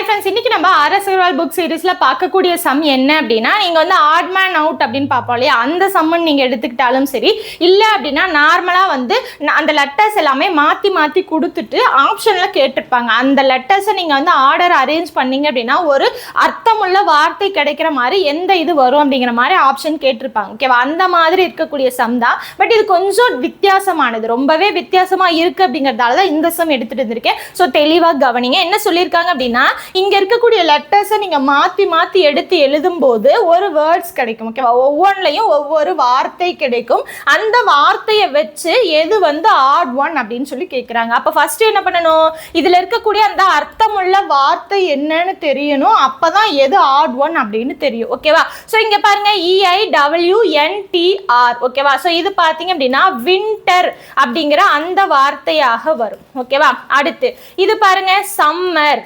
Friends, இன்னைக்கு நம்ம RS Agarwal book சீரிஸ்ல பார்க்கக்கூடிய சம் என்ன அப்படின்னா, நீங்க வந்து ஆட் மேன் அவுட் அப்படின்னு பார்ப்போம் இல்லையா, அந்த சம்மன் நீங்க எடுத்துக்கிட்டாலும் சரி, இல்லை அப்படின்னா நார்மலா வந்து அந்த லெட்டர்ஸ் எல்லாமே மாற்றி மாற்றி கொடுத்துட்டு ஆப்ஷன்ல கேட்டிருப்பாங்க. அந்த லெட்டர்ஸை நீங்க வந்து ஆர்டர் அரேஞ்ச் பண்ணீங்க அப்படின்னா ஒரு அர்த்தமுள்ள வார்த்தை கிடைக்கிற மாதிரி எந்த இது வரும் அப்படிங்கிற மாதிரி ஆப்ஷன் கேட்டிருப்பாங்க. ஓகேவா, அந்த மாதிரி இருக்கக்கூடிய சம் தான். பட் இது கொஞ்சம் வித்தியாசமானது, ரொம்பவே வித்தியாசமா இருக்கு அப்படிங்கிறதால தான் இந்த சம் எடுத்துட்டு வந்திருக்கேன். ஸோ தெளிவாக கவனிங்க. என்ன சொல்லியிருக்காங்க அப்படின்னா, இங்க இருக்கக்கூடிய லெட்டர்ஸை நீங்க மாத்தி மாத்தி எடுத்து எழுதும் போது ஒரு வேர்ட்ஸ் கிடைக்கும். ஓகேவா, ஒவ்வொன்றையும் ஒவ்வொரு வார்த்தை கிடைக்கும். அந்த வார்த்தையை வச்சு எது வந்து ஆட் ஒன் அப்படின்னு சொல்லி கேட்குறாங்க. அப்போ ஃபர்ஸ்ட் என்ன பண்ணணும், இதுல இருக்கக்கூடிய அந்த அர்த்தமுள்ள வார்த்தை என்னன்னு தெரியணும். அப்பதான் எது ஆட் ஒன் அப்படின்னு தெரியும். ஓகேவா, ஸோ இங்க பாருங்க EIWNTR. ஓகேவா, ஸோ இது பார்த்தீங்க அப்படின்னா வின்டர் அப்படிங்கிற அந்த வார்த்தையாக வரும். ஓகேவா, அடுத்து இது பாருங்க சம்மர்.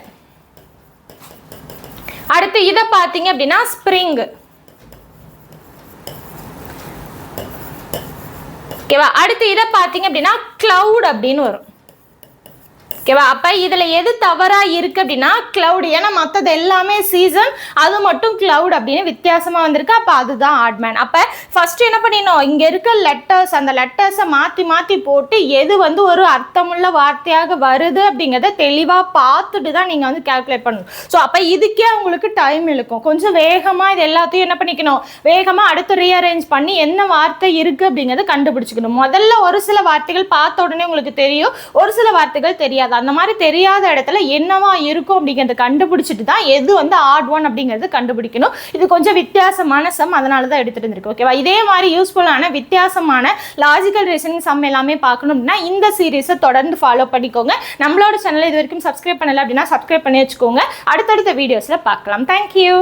அடுத்து இதை பார்த்தீங்க அப்படின்னா ஸ்ப்ரிங். ஓகேவா, அடுத்து இதை பார்த்தீங்க அப்படின்னா கிளவுட் அப்படின்னு வரும். ஓகேவா, அப்ப இதுல எது தவறா இருக்கு அப்படின்னா கிளவுட். ஏன்னா மற்றது எல்லாமே சீசன், அது மட்டும் கிளவுட் அப்படின்னு வித்தியாசமா வந்திருக்கு. அப்ப அதுதான் ஆட்மேன். அப்ப ஃபர்ஸ்ட் என்ன பண்ணிடணும், இங்க இருக்க லெட்டர்ஸ், அந்த லெட்டர்ஸை மாத்தி மாத்தி போட்டு எது வந்து ஒரு அர்த்தமுள்ள வார்த்தையாக வருது அப்படிங்கிறத தெளிவா பார்த்துட்டு தான் நீங்க வந்து கால்குலேட் பண்ணணும். ஸோ அப்ப இதுக்கே உங்களுக்கு டைம் இழுக்கும். கொஞ்சம் வேகமா இது எல்லாத்தையும் என்ன பண்ணிக்கணும், வேகமா அடுத்து ரீஅரேஞ்ச் பண்ணி என்ன வார்த்தை இருக்கு அப்படிங்கிறத கண்டுபிடிச்சிக்கணும். முதல்ல ஒரு சில வார்த்தைகள் பார்த்த உடனே உங்களுக்கு தெரியும், ஒரு சில வார்த்தைகள் தெரியாது. அந்த மாதிரி தெரியாத இடத்துல என்னவா இருக்கும் அப்படிங்கிறத கண்டுபிடிச்சிட்டு தான் எது வந்து ஆட் ஒன் அப்படிங்கிறது கண்டுபிடிக்கணும். இது கொஞ்சம் வித்தியாசமான சம், அதனால தான் எடுத்துட்டு இருந்திருக்கு. ஓகேவா, இதே மாதிரி யூஸ்ஃபுல்லான வித்தியாசமான லாஜிக்கல் ரீசனிங் சம் எல்லாமே பார்க்கணும் அப்படின்னா இந்த சீரீஸை தொடர்ந்து ஃபாலோ பண்ணிக்கோங்க. நம்மளோட சேனலை இது வரைக்கும் சப்ஸ்கிரைப் பண்ணல அப்படின்னா சப்ஸ்கிரைப் பண்ணி வச்சுக்கோங்க. அடுத்தடுத்த வீடியோஸ்ல பார்க்கலாம். தேங்க்யூ.